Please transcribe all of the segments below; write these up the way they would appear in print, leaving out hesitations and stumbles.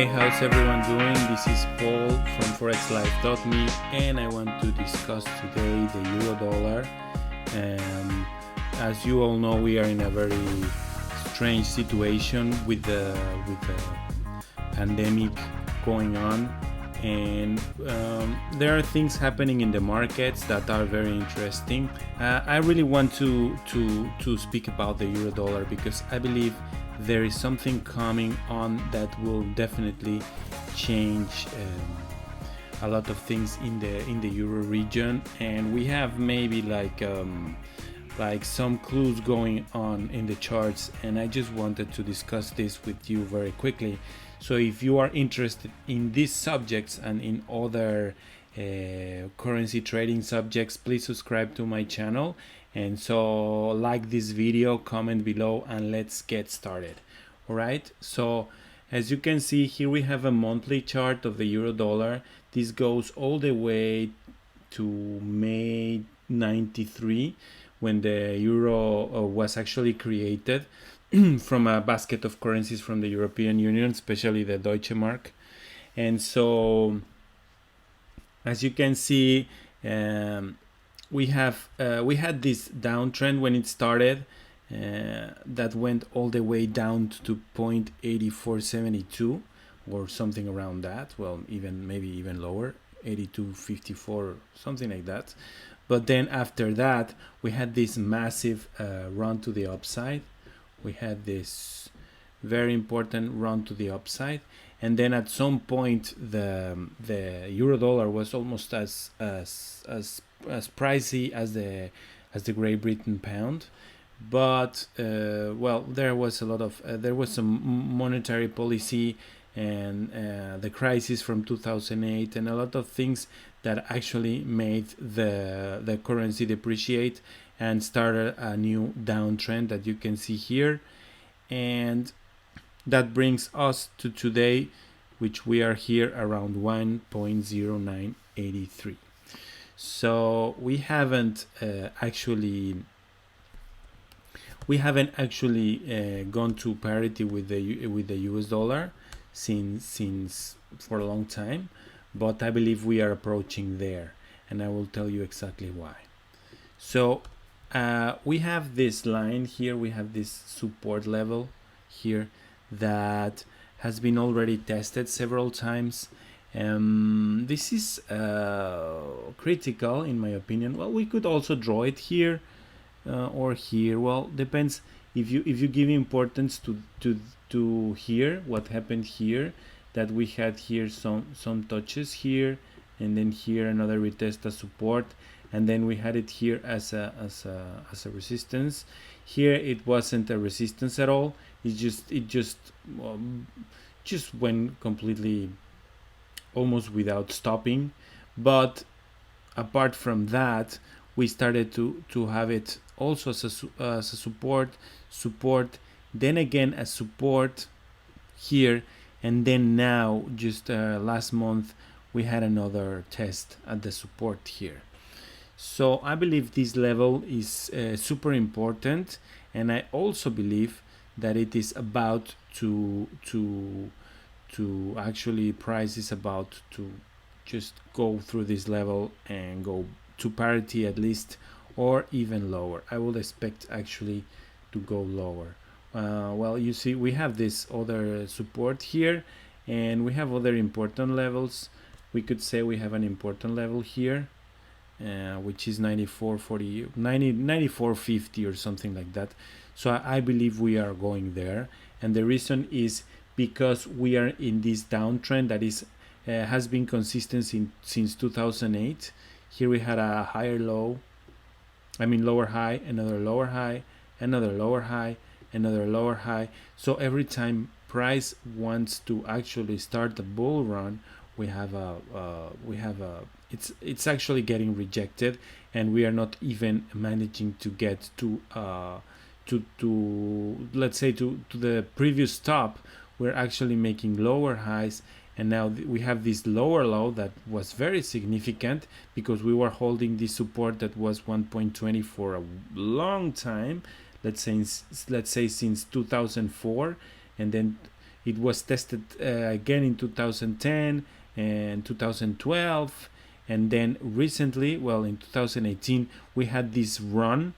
how's everyone doing? This is Paul from ForexLife.me, and I want to discuss today the euro dollar. As you all know, we are in a very strange situation with the pandemic going on, and there are things happening in the markets that are very interesting. I really want to speak about the euro dollar because I believe there is something coming on that will definitely change a lot of things in the euro region, and we have maybe like some clues going on in the charts, and I just wanted to discuss this with you very quickly. So if you are interested in these subjects and in other currency trading subjects, please subscribe to my channel. And so like this video, comment below, and let's get started. All right, so as you can see here, we have a monthly chart of the euro dollar. This goes all the way to May 93, when the euro was actually created from a basket of currencies from the European Union, especially the Deutsche Mark. And so as you can see, we had this downtrend when it started that went all the way down to 0.8472 or something around that. Well, maybe even lower, 82.54, something like that. But then after that, we had this massive run to the upside. We had this very important run to the upside, and then at some point the euro dollar was almost as pricey as the Great Britain pound. But well, there was some monetary policy and the crisis from 2008 and a lot of things that actually made the currency depreciate and started a new downtrend that you can see here. And that brings us to today, which we are here around 1.0983. So we haven't actually gone to parity with the US dollar since for a long time, but I believe we are approaching there, and I will tell you exactly why. So we have this line here, we have this support level here that has been already tested several times. This is critical in my opinion. Well, we could also draw it here or here. Well, depends if you give importance to here, what happened here, that we had here some touches here, and then here another retest as support, and then we had it here as a resistance. Here it wasn't a resistance at all. It just went completely almost without stopping. But apart from that, we started to have it also as a support, then again as support here, and then now just last month we had another test at the support here. So I believe this level is super important, and I also believe that it is about to actually price is about to just go through this level and go to parity at least, or even lower. I would expect actually to go lower. Well, you see we have this other support here, and we have other important levels. We could say we have an important level here, which is 94.50 or something like that. So I believe we are going there, and the reason is because we are in this downtrend that is has been consistent since 2008. Here we had a lower high, another lower high, another lower high, another lower high. So every time price wants to actually start the bull run, it's actually getting rejected, and we are not even managing to get to let's say to the previous top. We're actually making lower highs, and now we have this lower low that was very significant because we were holding this support that was 1.20 for a long time, let's say since 2004, and then It was tested again in 2010 and 2012, and then recently, well, in 2018, we had this run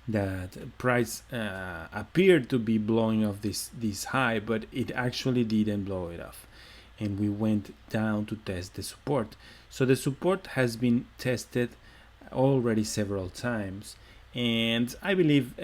that price appeared to be blowing off this high, but it actually didn't blow it off, and we went down to test the support. So the support has been tested already several times, and I believe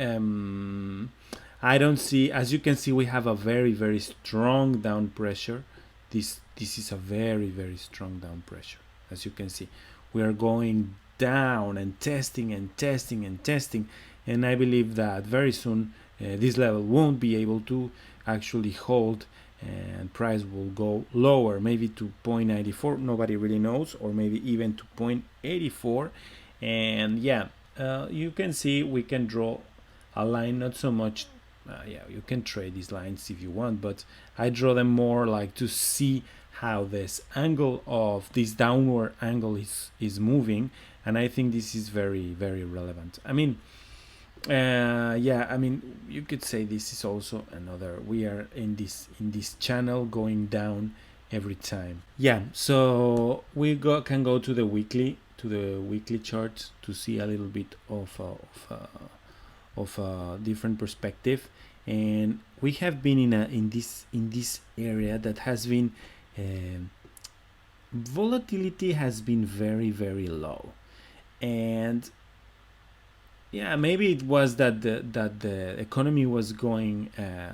I don't see, as you can see, we have a very strong down pressure. This is a very strong down pressure. As you can see, we are going down and testing and testing and testing, and I believe that very soon this level won't be able to actually hold, and price will go lower, maybe to 0.94, nobody really knows, or maybe even to 0.84. And yeah, you can see we can draw a line, not so much yeah, you can trade these lines if you want, but I draw them more like to see how this angle of this downward angle is moving, and I think this is very relevant. I mean, yeah, I mean, you could say this is also another, we are in this channel going down every time. Yeah, so we can go to the weekly chart to see a little bit of a different perspective, and we have been in this area that has been volatility has been very low, and yeah, maybe it was that the economy was going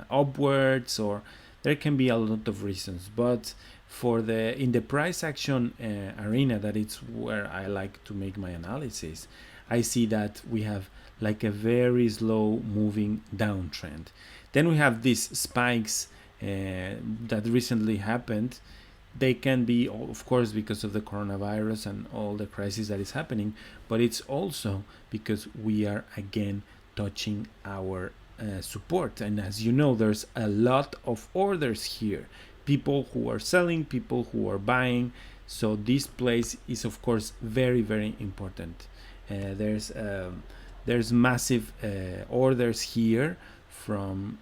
upwards, or there can be a lot of reasons, but for in the price action arena, that it's where I like to make my analysis, I see that we have like a very slow moving downtrend. Then we have these spikes that recently happened. They can be, of course, because of the coronavirus and all the crisis that is happening, but it's also because we are again touching our support. And as you know, there's a lot of orders here, people who are selling, people who are buying. So this place is, of course, very important. There's massive orders here from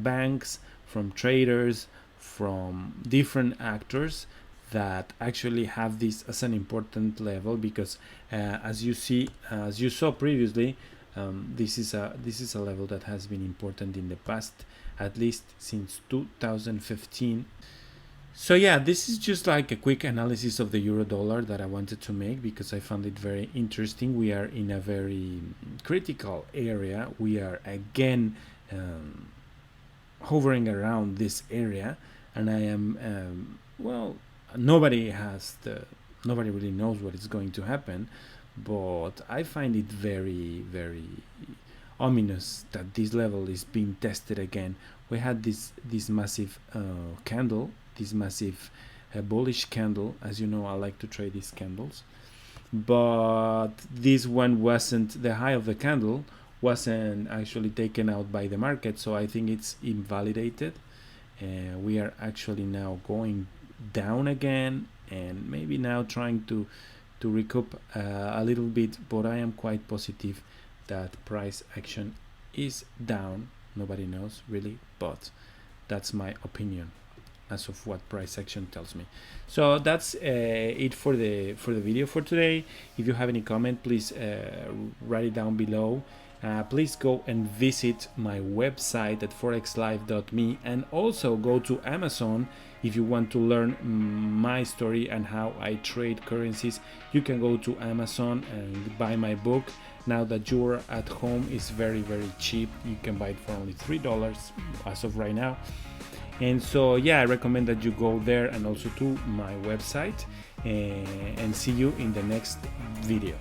banks, from traders, from different actors that actually have this as an important level, because as you saw previously, this is a level that has been important in the past, at least since 2015. So yeah, this is just like a quick analysis of the euro dollar that I wanted to make because I found it very interesting. We are in a very critical area. We are again hovering around this area, and I am well, nobody really knows what is going to happen, but I find it very ominous that this level is being tested again. We had this massive candle, this massive bullish candle. As you know, I like to trade these candles, but this one wasn't, the high of the candle wasn't actually taken out by the market, so I think it's invalidated. We are actually now going down again, and maybe now trying to recoup a little bit, but I am quite positive that price action is down. Nobody knows really, but that's my opinion as of what price action tells me. So that's it for the video for today. If you have any comment, please write it down below. Please go and visit my website at forexlive.me, and also go to Amazon if you want to learn my story and how I trade currencies. You can go to Amazon and buy my book. Now that you're at home, it's very cheap. You can buy it for only $3 as of right now. And so yeah, I recommend that you go there and also to my website, and see you in the next video.